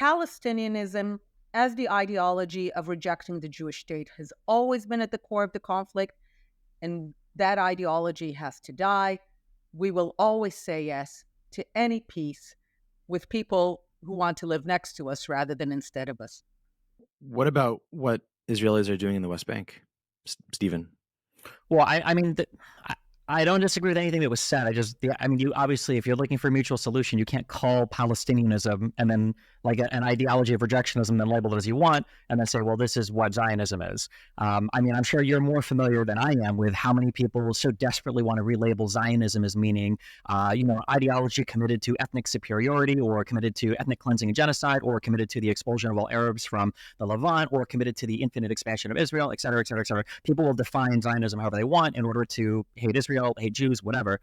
Palestinianism, as the ideology of rejecting the Jewish state, has always been at the core of the conflict, and that ideology has to die. We will always say yes to any peace with people who want to live next to us rather than instead of us. What about what Israelis are doing in the West Bank, Stephen? Well, I don't disagree with anything that was said. You obviously, if you're looking for a mutual solution, you can't call Palestinianism and then like an ideology of rejectionism, then label it as you want, and then say, well, this is what Zionism is. I'm sure you're more familiar than I am with how many people so desperately want to relabel Zionism as meaning, ideology committed to ethnic superiority, or committed to ethnic cleansing and genocide, or committed to the expulsion of all Arabs from the Levant, or committed to the infinite expansion of Israel, et cetera, et cetera, et cetera. People will define Zionism however they want in order to hate Israel, hate Jews, whatever,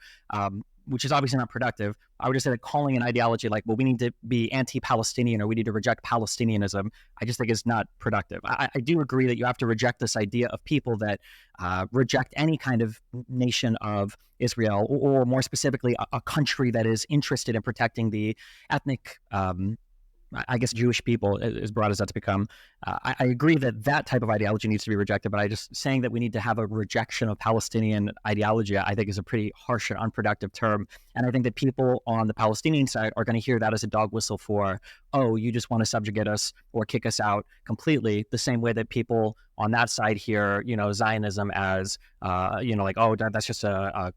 which is obviously not productive. I would just say that calling an ideology like, well, we need to be anti-Palestinian or we need to reject Palestinianism, I just think is not productive. I do agree that you have to reject this idea of people that reject any kind of nation of Israel, or more specifically, a country that is interested in protecting the ethnic Jewish people, as broad as that's become. I agree that that type of ideology needs to be rejected, but saying that we need to have a rejection of Palestinian ideology, I think is a pretty harsh and unproductive term. And I think that people on the Palestinian side are going to hear that as a dog whistle for, oh, you just want to subjugate us or kick us out completely, the same way that people on that side hear, Zionism as, that's just a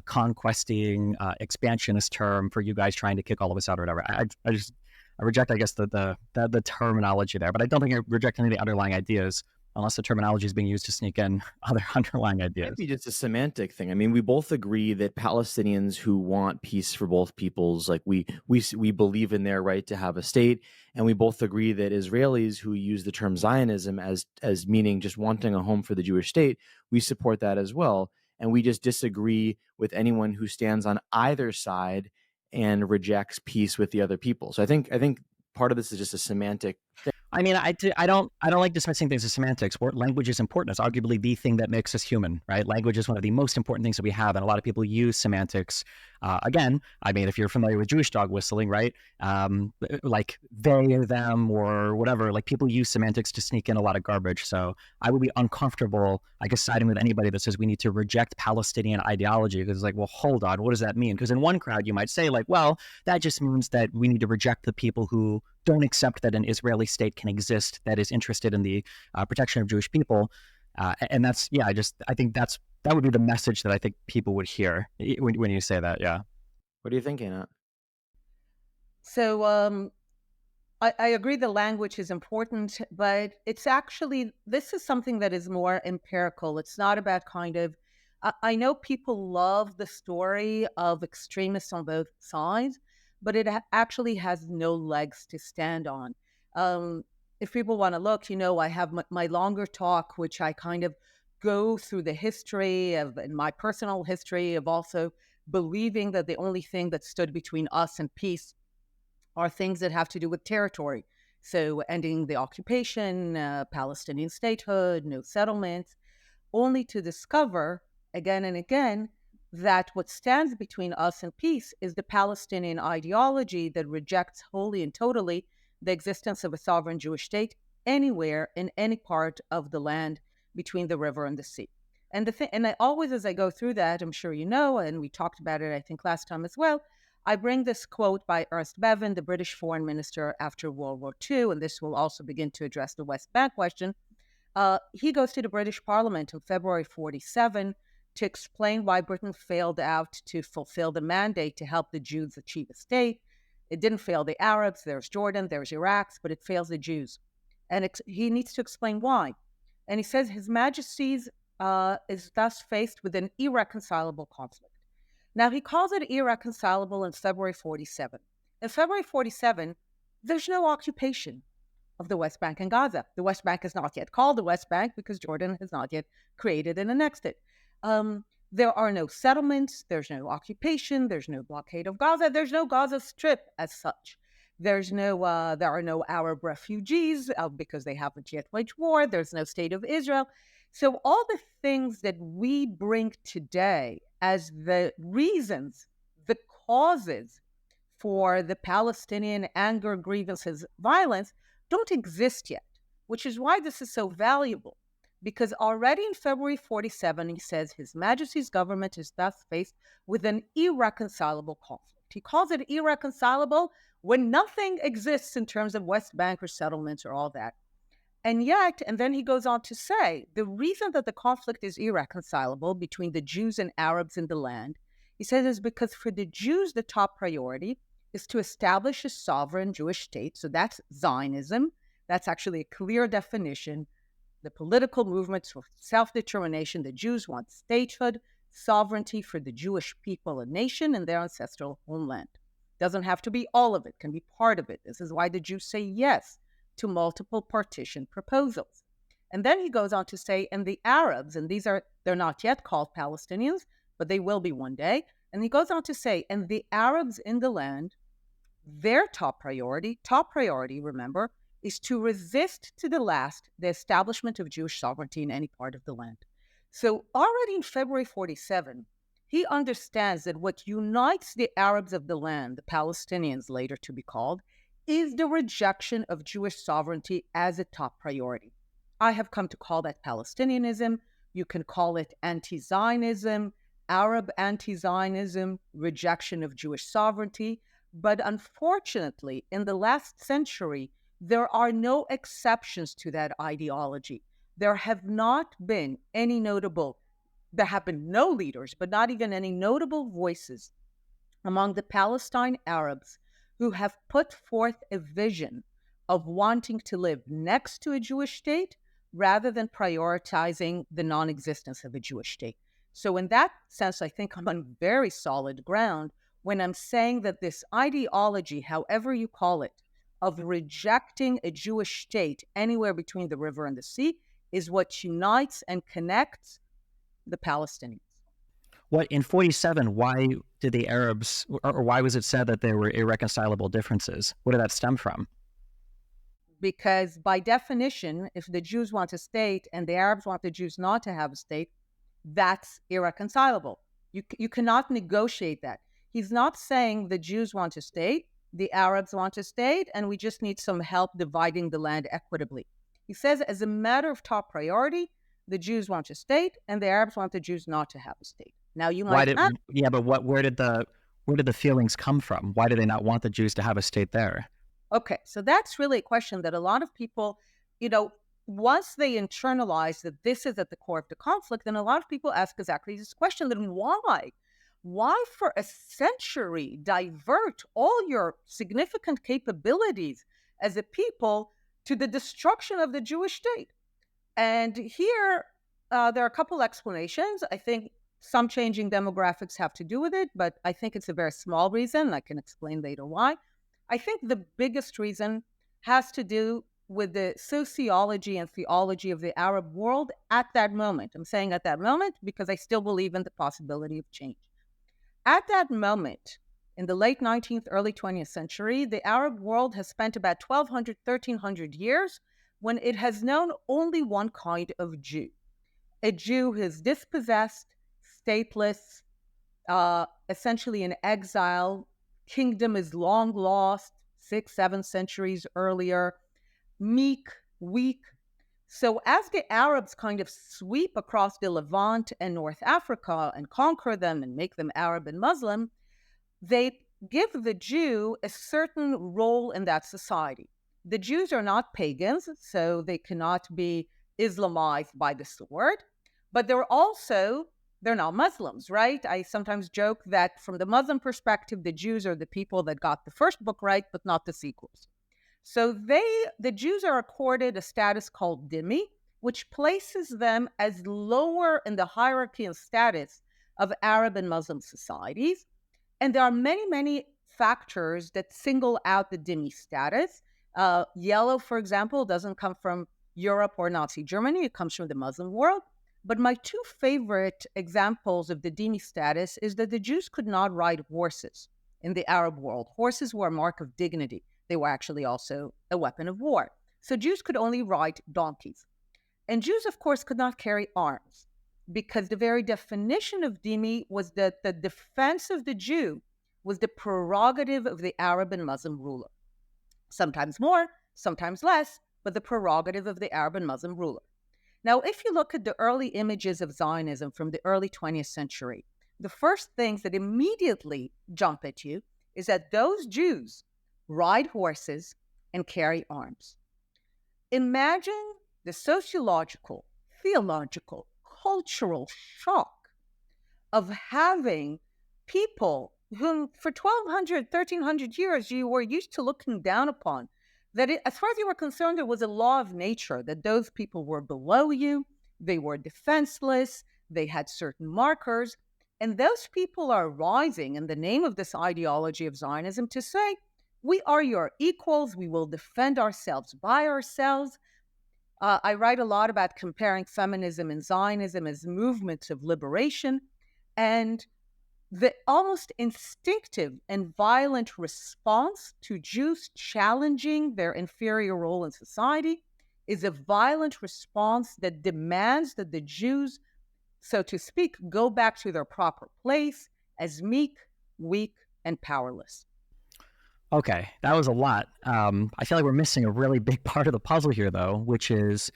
conquesting, expansionist term for you guys trying to kick all of us out or whatever. I reject, I guess, the terminology there, but I don't think I reject any of the underlying ideas, unless the terminology is being used to sneak in other underlying ideas. Maybe just a semantic thing. I mean, we both agree that Palestinians who want peace for both peoples, like we believe in their right to have a state, and we both agree that Israelis who use the term Zionism as meaning just wanting a home for the Jewish state, we support that as well, and we just disagree with anyone who stands on either side and rejects peace with the other people. So I think part of this is just a semantic thing. I don't like dismissing things as semantics. Language is important. It's arguably the thing that makes us human, right? Language is one of the most important things that we have, and a lot of people use semantics. If you're familiar with Jewish dog whistling, right? Like they or them or whatever, like people use semantics to sneak in a lot of garbage. So I would be uncomfortable, I guess, siding with anybody that says we need to reject Palestinian ideology, because it's like, well, hold on, what does that mean? Because in one crowd you might say like, well, that just means that we need to reject the people who don't accept that an Israeli state can exist that is interested in the protection of Jewish people. And that's, I think that would be the message that I think people would hear when you say that. Yeah. What do you think, Einat? So I agree the language is important, but it's actually, this is something that is more empirical. It's not about I know people love the story of extremists on both sides, but it actually has no legs to stand on. If people want to look, I have my longer talk, which I kind of go through the history of, and my personal history of also believing that the only thing that stood between us and peace are things that have to do with territory. So ending the occupation, Palestinian statehood, no settlements, only to discover again and again that what stands between us and peace is the Palestinian ideology that rejects wholly and totally the existence of a sovereign Jewish state anywhere in any part of the land between the river and the sea. And I always, as I go through that, I'm sure you know, and we talked about it, I think, last time as well, I bring this quote by Ernst Bevin, the British foreign minister after World War II, and this will also begin to address the West Bank question. He goes to the British Parliament in February 1947 to explain why Britain failed out to fulfill the mandate to help the Jews achieve a state. It didn't fail the Arabs, there's Jordan, there's Iraq, but it fails the Jews. And he needs to explain why. And he says His Majesty's is thus faced with an irreconcilable conflict. Now, he calls it irreconcilable in February 1947. In February 1947, there's no occupation of the West Bank and Gaza. The West Bank is not yet called the West Bank because Jordan has not yet created and annexed it. There are no settlements, there's no occupation, there's no blockade of Gaza, there's no Gaza Strip as such. There are no Arab refugees because they haven't yet waged war. There's no state of Israel. So all the things that we bring today as the reasons, the causes for the Palestinian anger, grievances, violence don't exist yet, which is why this is so valuable. Because already in February 47, he says His Majesty's government is thus faced with an irreconcilable conflict. He calls it irreconcilable when nothing exists in terms of West Bank or settlements or all that. And yet, and then he goes on to say, the reason that the conflict is irreconcilable between the Jews and Arabs in the land, he says, is because for the Jews, the top priority is to establish a sovereign Jewish state. So that's Zionism. That's actually a clear definition. The political movements for self-determination, the Jews want statehood, sovereignty for the Jewish people and nation and their ancestral homeland. Doesn't have to be all of it, can be part of it. This is why the Jews say yes to multiple partition proposals. And then he goes on to say, and the Arabs, and they're not yet called Palestinians, but they will be one day. And he goes on to say, and the Arabs in the land, their top priority, remember, is to resist to the last the establishment of Jewish sovereignty in any part of the land. So already in February 47, he understands that what unites the Arabs of the land, the Palestinians later to be called, is the rejection of Jewish sovereignty as a top priority. I have come to call that Palestinianism. You can call it anti-Zionism, Arab anti-Zionism, rejection of Jewish sovereignty. But unfortunately, in the last century, there are no exceptions to that ideology. There have no leaders, but not even any notable voices among the Palestine Arabs who have put forth a vision of wanting to live next to a Jewish state rather than prioritizing the non-existence of a Jewish state. So in that sense, I think I'm on very solid ground when I'm saying that this ideology, however you call it, of rejecting a Jewish state anywhere between the river and the sea is what unites and connects the Palestinians. What in 47, why did the Arabs, or why was it said that there were irreconcilable differences? Where did that stem from? Because by definition, if the Jews want a state and the Arabs want the Jews not to have a state, that's irreconcilable. You cannot negotiate that. He's not saying the Jews want a state, the Arabs want a state, and we just need some help dividing the land equitably. He says, as a matter of top priority, the Jews want a state, and the Arabs want the Jews not to have a state. Now you might ask, but where did the feelings come from? Why do they not want the Jews to have a state there? Okay, so that's really a question that a lot of people, once they internalize that this is at the core of the conflict, then a lot of people ask exactly this question: then why? Why for a century divert all your significant capabilities as a people to the destruction of the Jewish state? And here, there are a couple explanations. I think some changing demographics have to do with it, but I think it's a very small reason. I can explain later why. I think the biggest reason has to do with the sociology and theology of the Arab world at that moment. I'm saying at that moment because I still believe in the possibility of change. At that moment, in the late 19th, early 20th century, the Arab world has spent about 1,200, 1,300 years when it has known only one kind of Jew. A Jew who is dispossessed, stateless, essentially in exile. Kingdom is long lost, 6, 7 centuries earlier. Meek, weak. So as the Arabs kind of sweep across the Levant and North Africa and conquer them and make them Arab and Muslim, they give the Jew a certain role in that society. The Jews are not pagans, so they cannot be Islamized by the sword, but they're not Muslims, right? I sometimes joke that from the Muslim perspective, the Jews are the people that got the first book right, but not the sequels. So the Jews are accorded a status called dhimmi, which places them as lower in the hierarchy and status of Arab and Muslim societies. And there are many, many factors that single out the dhimmi status. Yellow, for example, doesn't come from Europe or Nazi Germany. It comes from the Muslim world. But my two favorite examples of the dhimmi status is that the Jews could not ride horses in the Arab world. Horses were a mark of dignity. They were actually also a weapon of war. So Jews could only ride donkeys. And Jews, of course, could not carry arms because the very definition of dhimmi was that the defense of the Jew was the prerogative of the Arab and Muslim ruler. Sometimes more, sometimes less, but the prerogative of the Arab and Muslim ruler. Now, if you look at the early images of Zionism from the early 20th century, the first things that immediately jump at you is that those Jews ride horses and carry arms. Imagine the sociological, theological, cultural shock of having people whom for 1,200, 1,300 years you were used to looking down upon, that as far as you were concerned, it was a law of nature that those people were below you, they were defenseless, they had certain markers, and those people are rising in the name of this ideology of Zionism to say, we are your equals, we will defend ourselves by ourselves. I write a lot about comparing feminism and Zionism as movements of liberation, and the almost instinctive and violent response to Jews challenging their inferior role in society is a violent response that demands that the Jews, so to speak, go back to their proper place as meek, weak, and powerless. Okay, that was a lot. I feel like we're missing a really big part of the puzzle here, though, which is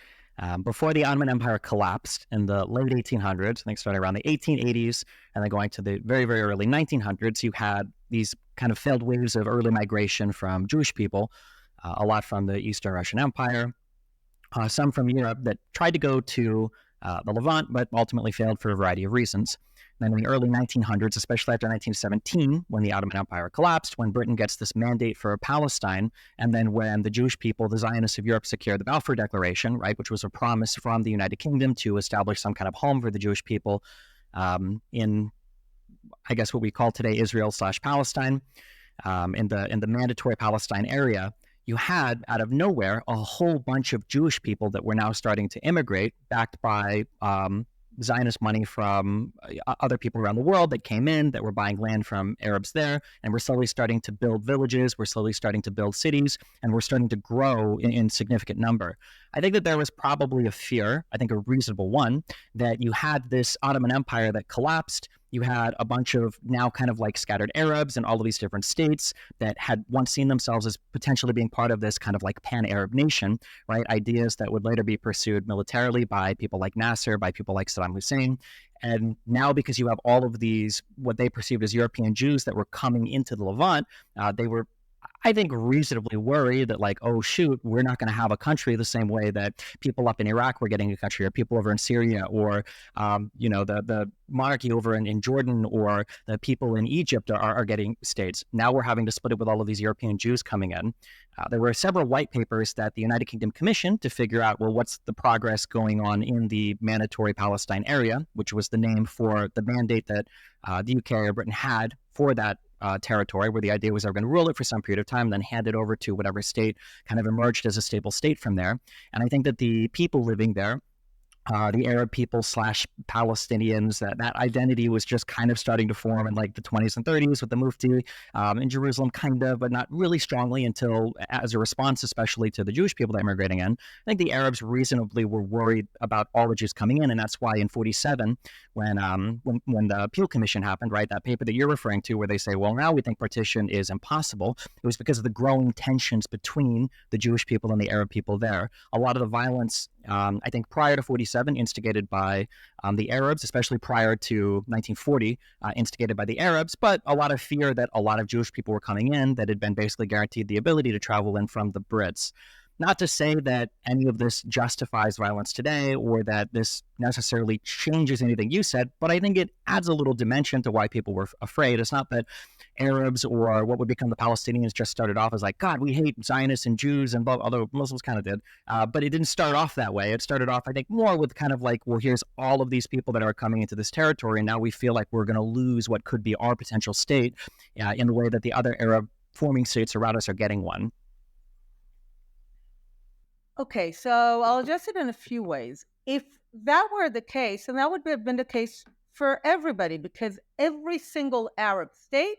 before the Ottoman Empire collapsed in the late 1800s, I think starting around the 1880s, and then going to the very, very early 1900s, you had these kind of failed waves of early migration from Jewish people, a lot from the Eastern Russian Empire, some from Europe that tried to go to the Levant, but ultimately failed for a variety of reasons. Then in the early 1900s, especially after 1917, when the Ottoman Empire collapsed, when Britain gets this mandate for Palestine, and then when the Jewish people, the Zionists of Europe, secure the Balfour Declaration, right, which was a promise from the United Kingdom to establish some kind of home for the Jewish people in, I guess, what we call today Israel/Palestine, in the mandatory Palestine area. You had, out of nowhere, a whole bunch of Jewish people that were now starting to immigrate, backed by Zionist money from other people around the world that came in, that were buying land from Arabs there, and we're slowly starting to build villages, we're slowly starting to build cities, and we're starting to grow in significant number. I think that there was probably a fear, I think a reasonable one, that you had this Ottoman Empire that collapsed. You had a bunch of now kind of like scattered Arabs in all of these different states that had once seen themselves as potentially being part of this kind of like pan-Arab nation, right? Ideas that would later be pursued militarily by people like Nasser, by people like Saddam Hussein. And now, because you have all of these, what they perceived as European Jews that were coming into the Levant, they were, I think, reasonably worried that, like, oh, shoot, we're not going to have a country the same way that people up in Iraq were getting a country, or people over in Syria, or, the monarchy over in Jordan, or the people in Egypt are getting states. Now we're having to split it with all of these European Jews coming in. There were several white papers that the United Kingdom commissioned to figure out, well, what's the progress going on in the mandatory Palestine area, which was the name for the mandate that the UK or Britain had for that territory, where the idea was they were going to rule it for some period of time, then hand it over to whatever state kind of emerged as a stable state from there. And I think that the people living there, the Arab people / Palestinians, that identity was just kind of starting to form in like the 20s and 30s with the Mufti in Jerusalem, kind of, but not really strongly until as a response, especially to the Jewish people that are immigrating in. I think the Arabs reasonably were worried about all the Jews coming in, and that's why in 47, when the Peel Commission happened, right, that paper that you're referring to, where they say, well, now we think partition is impossible, it was because of the growing tensions between the Jewish people and the Arab people there. A lot of the violence, I think prior to 47, instigated by the Arabs, especially prior to 1940, instigated by the Arabs, but a lot of fear that a lot of Jewish people were coming in that had been basically guaranteed the ability to travel in from the Brits. Not to say that any of this justifies violence today, or that this necessarily changes anything you said, but I think it adds a little dimension to why people were afraid. It's not that Arabs or what would become the Palestinians just started off as like, God, we hate Zionists and Jews, and blah, although Muslims kind of did. But it didn't start off that way. It started off, I think, more with kind of like, well, here's all of these people that are coming into this territory, and now we feel like we're going to lose what could be our potential state in the way that the other Arab forming states around us are getting one. Okay, so I'll address it in a few ways. If that were the case, and that would have been the case for everybody, because every single Arab state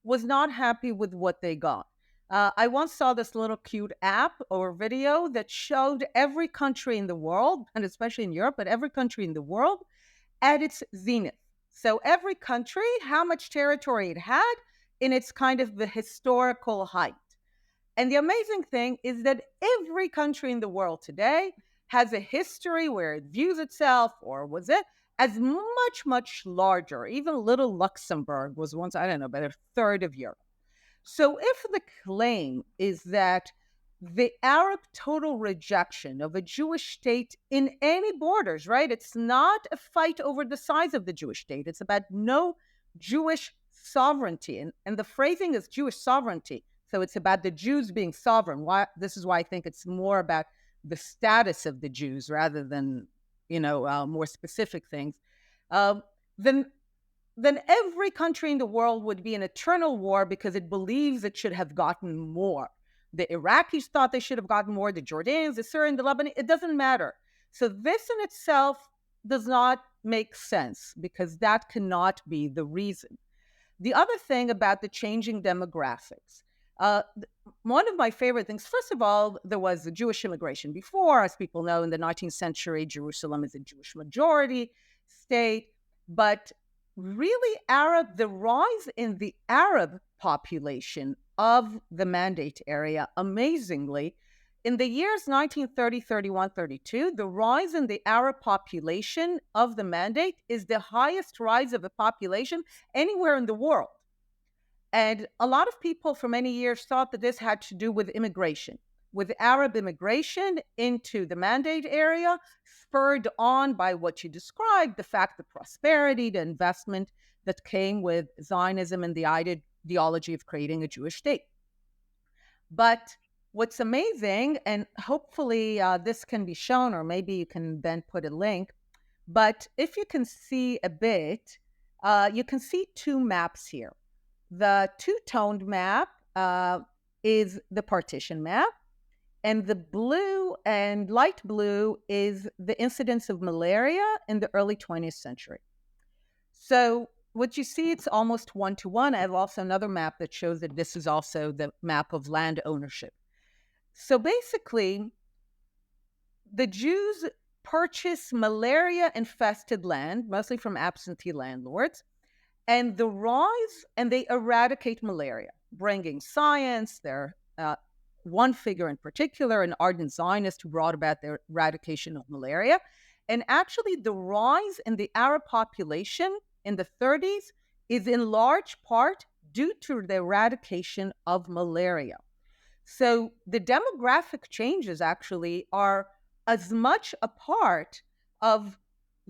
was not happy with what they got. I once saw this little cute app or video that showed every country in the world, and especially in Europe, but every country in the world at its zenith. So every country, how much territory it had, in its kind of the historical height. And the amazing thing is that every country in the world today has a history where it views itself, or was it, as much, much larger. Even little Luxembourg was once, I don't know, about a third of Europe. So if the claim is that the Arab total rejection of a Jewish state in any borders, right? It's not a fight over the size of the Jewish state. It's about no Jewish sovereignty. And the phrasing is Jewish sovereignty. So it's about the Jews being sovereign. This is why I think it's more about the status of the Jews rather than, more specific things. Then every country in the world would be in eternal war because it believes it should have gotten more. The Iraqis thought they should have gotten more, the Jordanians, the Syrians, the Lebanese, it doesn't matter. So this in itself does not make sense because that cannot be the reason. The other thing about the changing demographics, one of my favorite things, first of all, there was the Jewish immigration before. As people know, in the 19th century, Jerusalem is a Jewish majority state, but really the rise in the Arab population of the Mandate area, amazingly, in the years 1930, 31, 32, the rise in the Arab population of the Mandate is the highest rise of a population anywhere in the world. And a lot of people for many years thought that this had to do with immigration, with Arab immigration into the Mandate area, spurred on by what you described, the fact, the prosperity, the investment that came with Zionism and the ideology of creating a Jewish state. But what's amazing, and hopefully this can be shown, or maybe you can then put a link, but if you can see a bit, you can see two maps here. The two-toned map is the partition map, and the blue and light blue is the incidence of malaria in the early 20th century. So what you see, it's almost one-to-one. I have also another map that shows that this is also the map of land ownership. So basically, the Jews purchase malaria-infested land, mostly from absentee landlords, and they eradicate malaria, bringing science. They're one figure in particular, an ardent Zionist who brought about the eradication of malaria. And actually, the rise in the Arab population in the 30s is in large part due to the eradication of malaria. So the demographic changes actually are as much a part of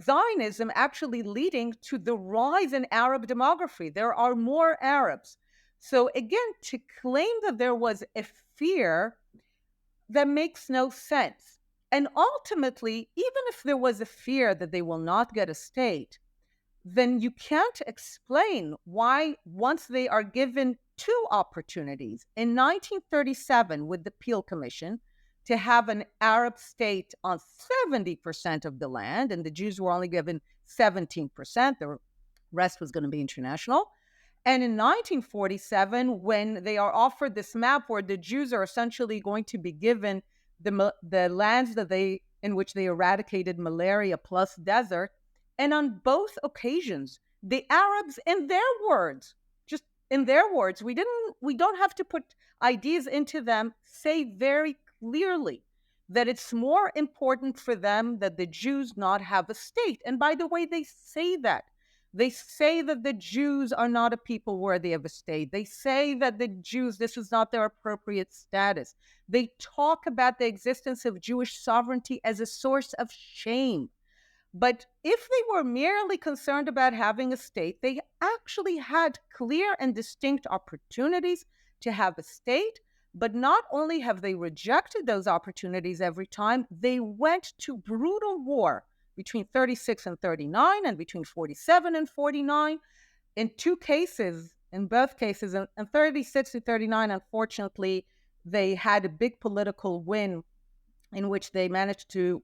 Zionism actually leading to the rise in Arab demography. There are more Arabs. So again, to claim that there was a fear, that makes no sense. And ultimately, even if there was a fear that they will not get a state, then you can't explain why, once they are given two opportunities in 1937 with the Peel Commission to have an Arab state on 70% of the land, and the Jews were only given 17%, the rest was going to be international. And in 1947, when they are offered this map where the Jews are essentially going to be given the lands in which they eradicated malaria plus desert, and on both occasions, the Arabs, in their words, just in their words, we don't have to put ideas into them, say very clearly that it's more important for them that the Jews not have a state. And by the way, they say that. They say that the Jews are not a people worthy of a state. They say that the Jews, this is not their appropriate status. They talk about the existence of Jewish sovereignty as a source of shame. But if they were merely concerned about having a state, they actually had clear and distinct opportunities to have a state. But not only have they rejected those opportunities every time, they went to brutal war between 36 and 39 and between 47 and 49. In both cases, in 36 to 39, unfortunately, they had a big political win in which they managed to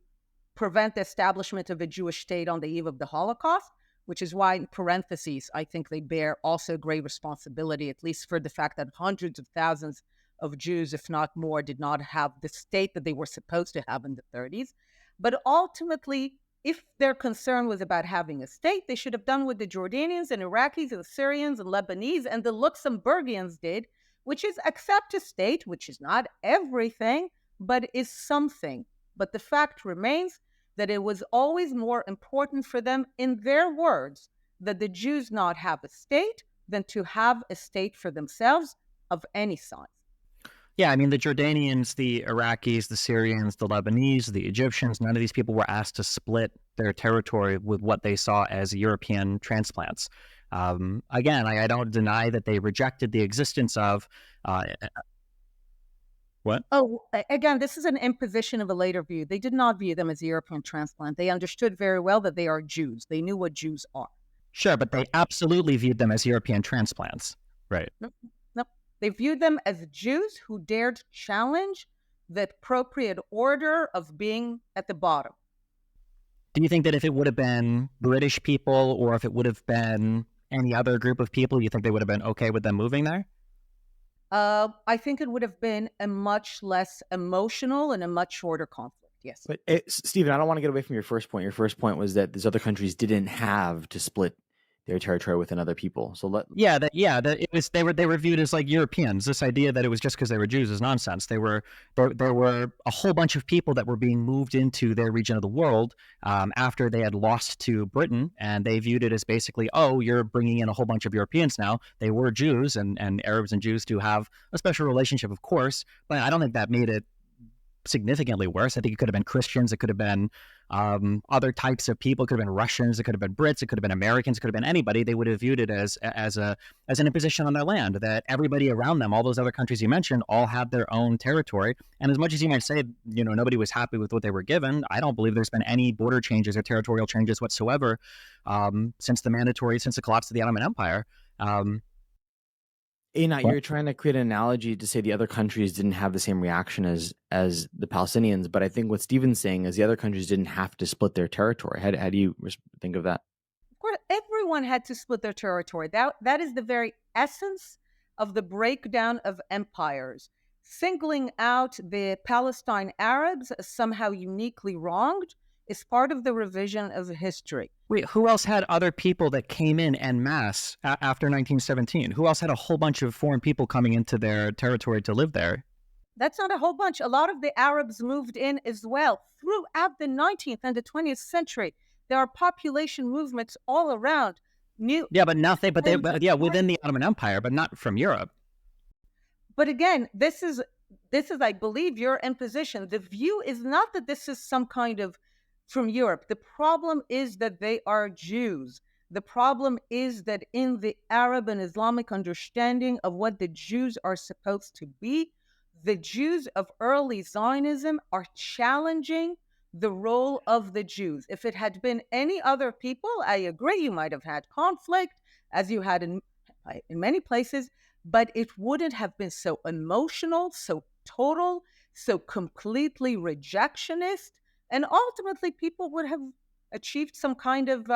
prevent the establishment of a Jewish state on the eve of the Holocaust, which is why, in parentheses, I think they bear also great responsibility, at least for the fact that hundreds of thousands of Jews, if not more, did not have the state that they were supposed to have in the 30s. But ultimately, if their concern was about having a state, they should have done what the Jordanians and Iraqis and Syrians and Lebanese and the Luxembourgians did, which is accept a state, which is not everything, but is something. But the fact remains that it was always more important for them, in their words, that the Jews not have a state than to have a state for themselves of any size. Yeah, I mean, the Jordanians, the Iraqis, the Syrians, the Lebanese, the Egyptians, none of these people were asked to split their territory with what they saw as European transplants. Again, I don't deny that they rejected the existence of what? Oh, again, this is an imposition of a later view. They did not view them as a European transplant. They understood very well that they are Jews. They knew what Jews are. Sure, but they absolutely viewed them as European transplants. Right. No. They viewed them as Jews who dared challenge the appropriate order of being at the bottom. Do you think that if it would have been British people or if it would have been any other group of people, you think they would have been okay with them moving there? I think it would have been a much less emotional and a much shorter conflict, yes. But Stephen, I don't want to get away from your first point. Your first point was that these other countries didn't have to split their territory within other people. So they were viewed as like Europeans. This idea that it was just because they were Jews is nonsense. There were a whole bunch of people that were being moved into their region of the world after they had lost to Britain, and they viewed it as basically, oh, you're bringing in a whole bunch of Europeans now. They were Jews, and Arabs and Jews do have a special relationship, of course, but I don't think that made it significantly worse. I think it could have been Christians, it could have been other types of people, it could have been Russians, it could have been Brits, it could have been Americans, it could have been anybody. They would have viewed it as an imposition on their land, that everybody around them, all those other countries you mentioned, all had their own territory. And as much as you might say, nobody was happy with what they were given, I don't believe there's been any border changes or territorial changes whatsoever since the collapse of the Ottoman Empire. Einat, you're trying to create an analogy to say the other countries didn't have the same reaction as the Palestinians, but I think what Stephen's saying is the other countries didn't have to split their territory. How do you think of that? Of course, everyone had to split their territory. That is the very essence of the breakdown of empires. Singling out the Palestine Arabs as somehow uniquely wronged is part of the revision of history. Wait, who else had other people that came in en masse after 1917? Who else had a whole bunch of foreign people coming into their territory to live there? That's not a whole bunch. A lot of the Arabs moved in as well. Throughout the 19th and the 20th century, there are population movements all around. Within the Ottoman Empire, but not from Europe. But again, this is, I believe, your imposition. The view is not that this is some kind of from Europe. The problem is that they are Jews. The problem is that in the Arab and Islamic understanding of what the Jews are supposed to be, the Jews of early Zionism are challenging the role of the Jews. If it had been any other people, I agree, you might have had conflict, as you had in many places, but it wouldn't have been so emotional, so total, so completely rejectionist. And ultimately, people would have achieved some kind of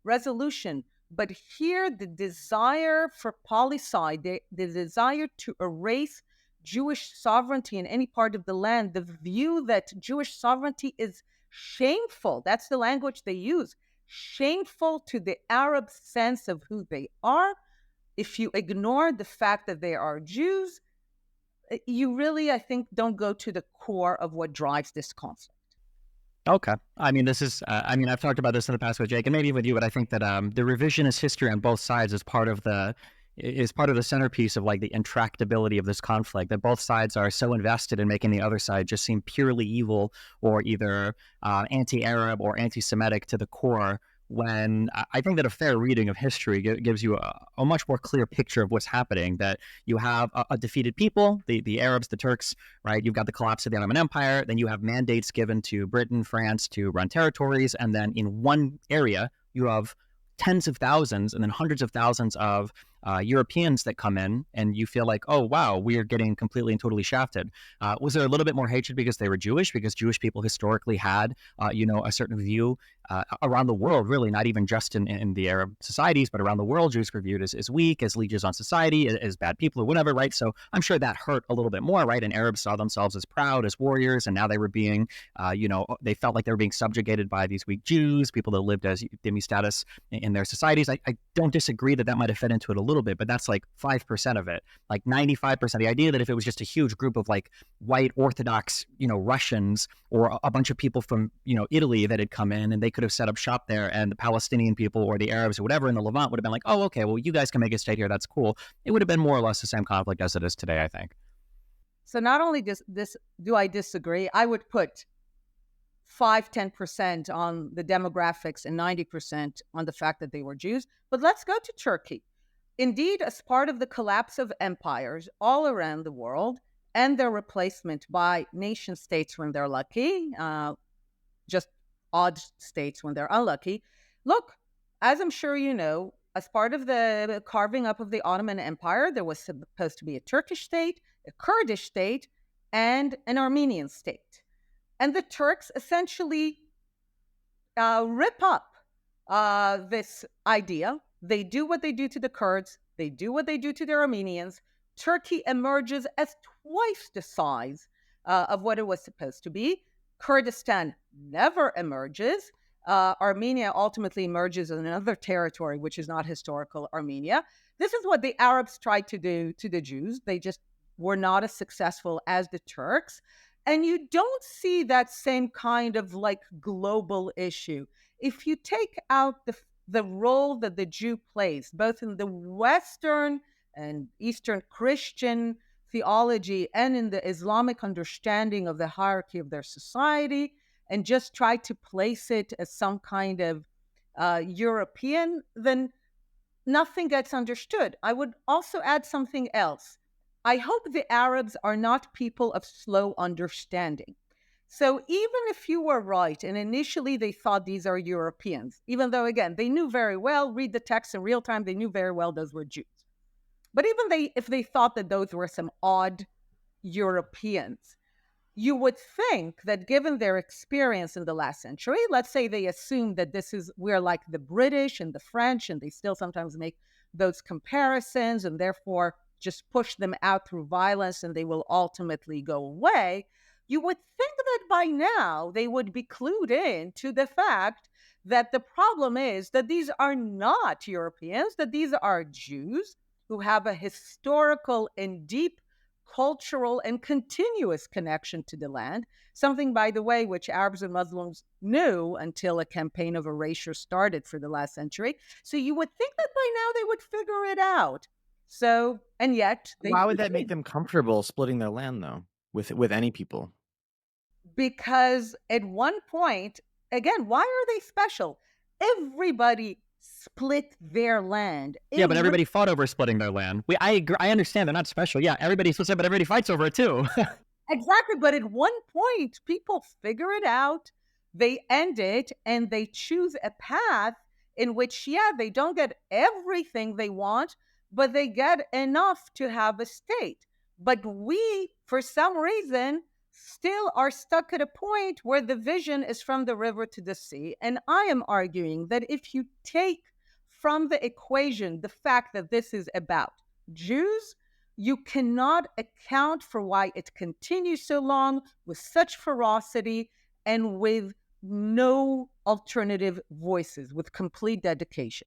resolution. But here, the desire for policide, the desire to erase Jewish sovereignty in any part of the land, the view that Jewish sovereignty is shameful, that's the language they use, shameful to the Arab sense of who they are. If you ignore the fact that they are Jews, you really, I think, don't go to the core of what drives this conflict. Okay. I mean, I've talked about this in the past with Jake and maybe with you, but I think that the revisionist history on both sides is part of the centerpiece of like the intractability of this conflict, that both sides are so invested in making the other side just seem purely evil or either anti-Arab or anti-Semitic to the core, when I think that a fair reading of history gives you a much more clear picture of what's happening, that you have a defeated people, the Arabs, the Turks, right? You've got the collapse of the Ottoman Empire, then you have mandates given to Britain, France to run territories, and then in one area you have tens of thousands and then hundreds of thousands of Europeans that come in and you feel like, oh, wow, we are getting completely and totally shafted? Was there a little bit more hatred because they were Jewish, because Jewish people historically had, a certain view around the world, really, not even just in the Arab societies, but around the world, Jews were viewed as weak, as leeches on society, as bad people or whatever, right? So I'm sure that hurt a little bit more, right? And Arabs saw themselves as proud, as warriors, and now they were being, they felt like they were being subjugated by these weak Jews, people that lived as dhimmi status in their societies. I don't disagree that might have fed into it a little bit, but that's like 5% of it. Like 95%, the idea that if it was just a huge group of like white Orthodox, Russians or a bunch of people from, Italy that had come in and they could have set up shop there, and the Palestinian people or the Arabs or whatever in the Levant would have been like, oh, okay, well, you guys can make a state here. That's cool. It would have been more or less the same conflict as it is today, I think. So not only do I disagree, I would put 5-10% on the demographics and 90% on the fact that they were Jews. But let's go to Turkey. Indeed, as part of the collapse of empires all around the world and their replacement by nation states when they're lucky, just odd states when they're unlucky. Look, as I'm sure you know, as part of the carving up of the Ottoman Empire, there was supposed to be a Turkish state, a Kurdish state, and an Armenian state. And the Turks essentially rip up this idea. They do what they do to the Kurds. They do what they do to the Armenians. Turkey emerges as twice the size of what it was supposed to be. Kurdistan never emerges. Armenia ultimately emerges in another territory, which is not historical Armenia. This is what the Arabs tried to do to the Jews. They just were not as successful as the Turks. And you don't see that same kind of like global issue. If you take out the role that the Jew plays, both in the Western and Eastern Christian theology and in the Islamic understanding of the hierarchy of their society, and just try to place it as some kind of European, then nothing gets understood. I would also add something else. I hope the Arabs are not people of slow understanding. So even if you were right, and initially they thought these are Europeans, even though, again, they knew very well, read the text in real time, they knew very well those were Jews. But even if they thought that those were some odd Europeans, you would think that given their experience in the last century, let's say they assume that we're like the British and the French, and they still sometimes make those comparisons and therefore just push them out through violence and they will ultimately go away, you would think that by now they would be clued in to the fact that the problem is that these are not Europeans, that these are Jews who have a historical and deep cultural and continuous connection to the land, something, by the way, which Arabs and Muslims knew until a campaign of erasure started for the last century. So you would think that by now they would figure it out. So, and yet... Why would that make them comfortable splitting their land, though, with any people? Because at one point, again, why are they special? Everybody split their land. Yeah, but everybody fought over splitting their land. I agree. I understand they're not special. Yeah, everybody splits it, but everybody fights over it too. Exactly. But at one point, people figure it out, they end it, and they choose a path in which, yeah, they don't get everything they want, but they get enough to have a state. But we, for some reason, still are stuck at a point where the vision is from the river to the sea. And I am arguing that if you take from the equation the fact that this is about Jews, you cannot account for why it continues so long with such ferocity and with no alternative voices, with complete dedication.